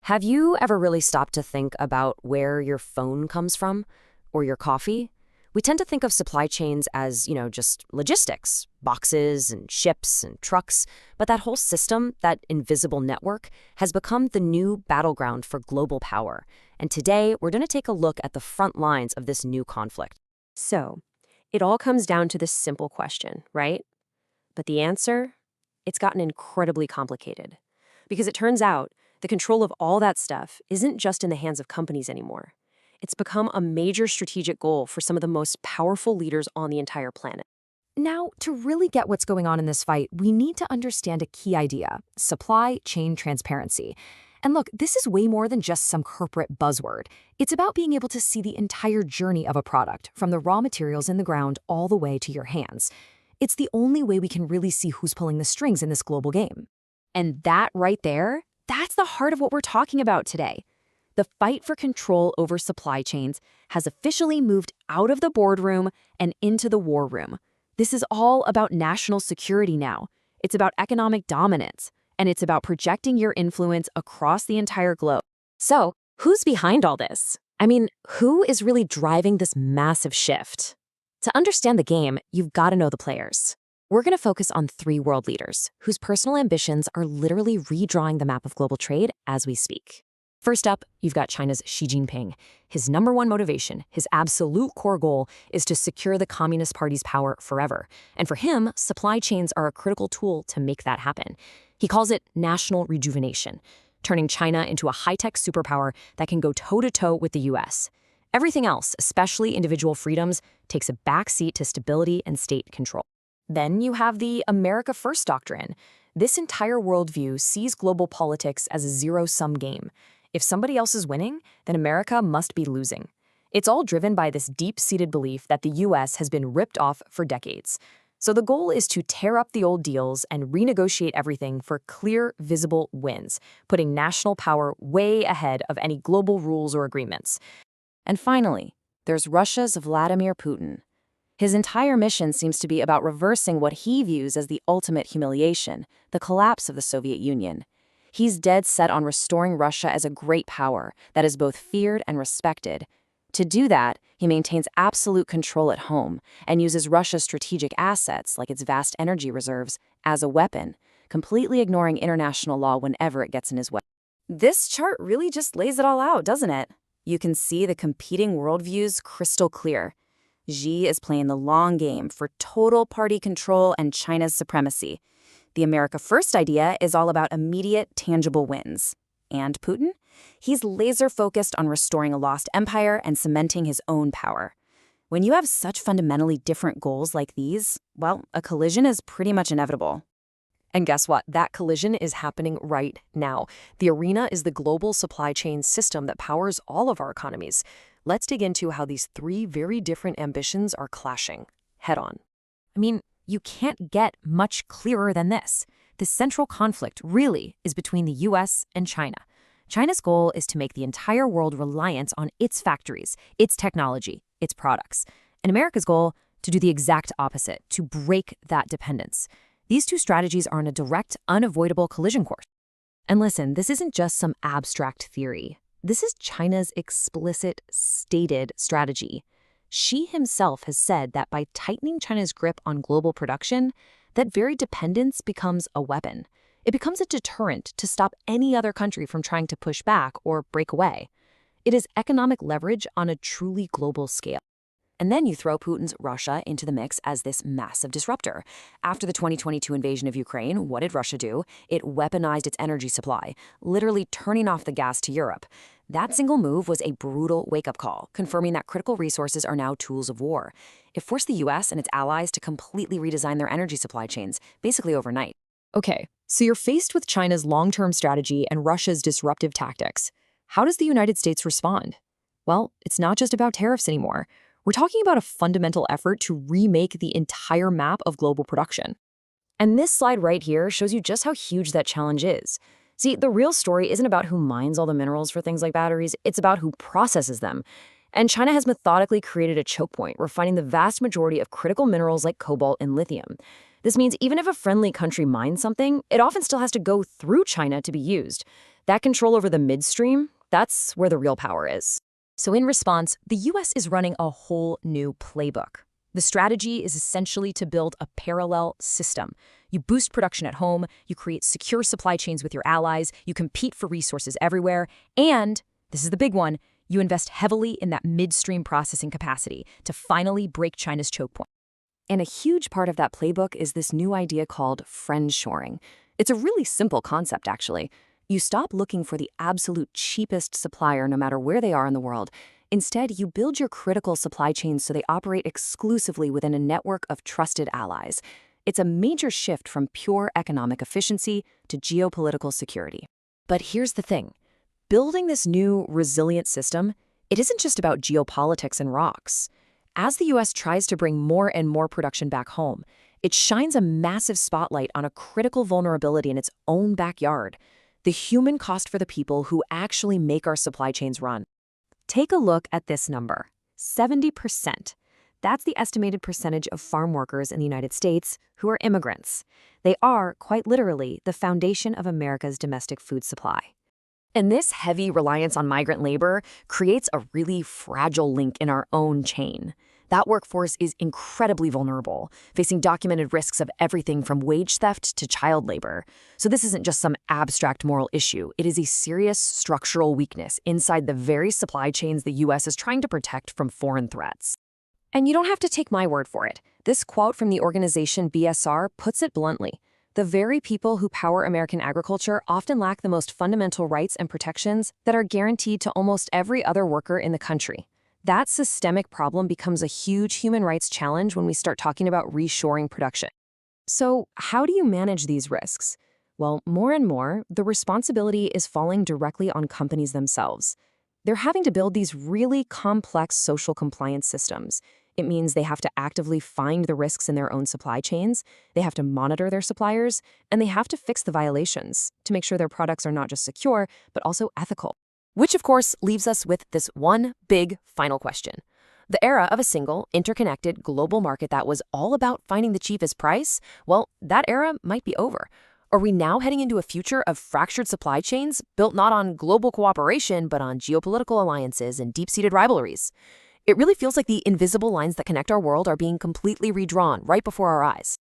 Have you ever really stopped to think about where your phone comes from or your coffee? We tend to think of supply chains as, just logistics, boxes and ships and trucks, but that whole system, that invisible network, has become the new battleground for global power. And today, we're going to take a look at the front lines of this new conflict. So, it all comes down to this simple question, right? But the answer? It's gotten incredibly complicated. Because it turns out, the control of all that stuff isn't just in the hands of companies anymore. It's become a major strategic goal for some of the most powerful leaders on the entire planet. Now, to really get what's going on in this fight, we need to understand a key idea: supply chain transparency. And look, this is way more than just some corporate buzzword. It's about being able to see the entire journey of a product, from the raw materials in the ground all the way to your hands. It's the only way we can really see who's pulling the strings in this global game. And that right there, that's the heart of what we're talking about today. The fight for control over supply chains has officially moved out of the boardroom and into the war room. This is all about national security now. It's about economic dominance, and it's about projecting your influence across the entire globe. So, who's behind all this? I mean, who is really driving this massive shift? To understand the game, you've got to know the players. We're going to focus on three world leaders whose personal ambitions are literally redrawing the map of global trade as we speak. First up, you've got China's Xi Jinping. His number one motivation, his absolute core goal, is to secure the Communist Party's power forever. And for him, supply chains are a critical tool to make that happen. He calls it national rejuvenation, turning China into a high-tech superpower that can go toe-to-toe with the U.S. Everything else, especially individual freedoms, takes a backseat to stability and state control. Then you have the America First doctrine. This entire worldview sees global politics as a zero-sum game. If somebody else is winning, then America must be losing. It's all driven by this deep-seated belief that the U.S. has been ripped off for decades. So the goal is to tear up the old deals and renegotiate everything for clear, visible wins, putting national power way ahead of any global rules or agreements. And finally, there's Russia's Vladimir Putin. His entire mission seems to be about reversing what he views as the ultimate humiliation, the collapse of the Soviet Union. He's dead set on restoring Russia as a great power that is both feared and respected. To do that, he maintains absolute control at home and uses Russia's strategic assets, like its vast energy reserves, as a weapon, completely ignoring international law whenever it gets in his way. This chart really just lays it all out, doesn't it? You can see the competing worldviews crystal clear. Xi is playing the long game for total party control and China's supremacy. The America First idea is all about immediate, tangible wins. And Putin? He's laser-focused on restoring a lost empire and cementing his own power. When you have such fundamentally different goals like these, well, a collision is pretty much inevitable. And guess what? That collision is happening right now. The arena is the global supply chain system that powers all of our economies. Let's dig into how these three very different ambitions are clashing head-on. I mean, you can't get much clearer than this. The central conflict really is between the U.S. and China. China's goal is to make the entire world reliant on its factories, its technology, its products. And America's goal, to do the exact opposite, to break that dependence. These two strategies are on a direct, unavoidable collision course. And listen, this isn't just some abstract theory. This is China's explicit, stated strategy. Xi himself has said that by tightening China's grip on global production, that very dependence becomes a weapon. It becomes a deterrent to stop any other country from trying to push back or break away. It is economic leverage on a truly global scale. And then you throw Putin's Russia into the mix as this massive disruptor. After the 2022 invasion of Ukraine, what did Russia do? It weaponized its energy supply, literally turning off the gas to Europe. That single move was a brutal wake-up call, confirming that critical resources are now tools of war. It forced the U.S. and its allies to completely redesign their energy supply chains, basically overnight. Okay, so you're faced with China's long-term strategy and Russia's disruptive tactics. How does the United States respond? Well, it's not just about tariffs anymore. We're talking about a fundamental effort to remake the entire map of global production. And this slide right here shows you just how huge that challenge is. See, the real story isn't about who mines all the minerals for things like batteries, it's about who processes them. And China has methodically created a choke point, refining the vast majority of critical minerals like cobalt and lithium. This means even if a friendly country mines something, it often still has to go through China to be used. That control over the midstream, that's where the real power is. So in response, the U.S. is running a whole new playbook. The strategy is essentially to build a parallel system. You boost production at home, you create secure supply chains with your allies, you compete for resources everywhere, and, this is the big one, you invest heavily in that midstream processing capacity to finally break China's choke point. And a huge part of that playbook is this new idea called friendshoring. It's a really simple concept, actually. You stop looking for the absolute cheapest supplier no matter where they are in the world. Instead, you build your critical supply chains so they operate exclusively within a network of trusted allies. It's a major shift from pure economic efficiency to geopolitical security. But here's the thing. Building this new, resilient system, it isn't just about geopolitics and rocks. As the U.S. tries to bring more and more production back home, it shines a massive spotlight on a critical vulnerability in its own backyard: the human cost for the people who actually make our supply chains run. Take a look at this number, 70%. That's the estimated percentage of farm workers in the United States who are immigrants. They are, quite literally, the foundation of America's domestic food supply. And this heavy reliance on migrant labor creates a really fragile link in our own chain. That workforce is incredibly vulnerable, facing documented risks of everything from wage theft to child labor. So this isn't just some abstract moral issue. It is a serious structural weakness inside the very supply chains the U.S. is trying to protect from foreign threats. And you don't have to take my word for it. This quote from the organization BSR puts it bluntly. The very people who power American agriculture often lack the most fundamental rights and protections that are guaranteed to almost every other worker in the country. That systemic problem becomes a huge human rights challenge when we start talking about reshoring production. So, how do you manage these risks? Well, more and more, the responsibility is falling directly on companies themselves. They're having to build these really complex social compliance systems. It means they have to actively find the risks in their own supply chains, they have to monitor their suppliers, and they have to fix the violations to make sure their products are not just secure, but also ethical. Which, of course, leaves us with this one big final question. The era of a single, interconnected global market that was all about finding the cheapest price, well, that era might be over. Are we now heading into a future of fractured supply chains built not on global cooperation, but on geopolitical alliances and deep-seated rivalries? It really feels like the invisible lines that connect our world are being completely redrawn right before our eyes.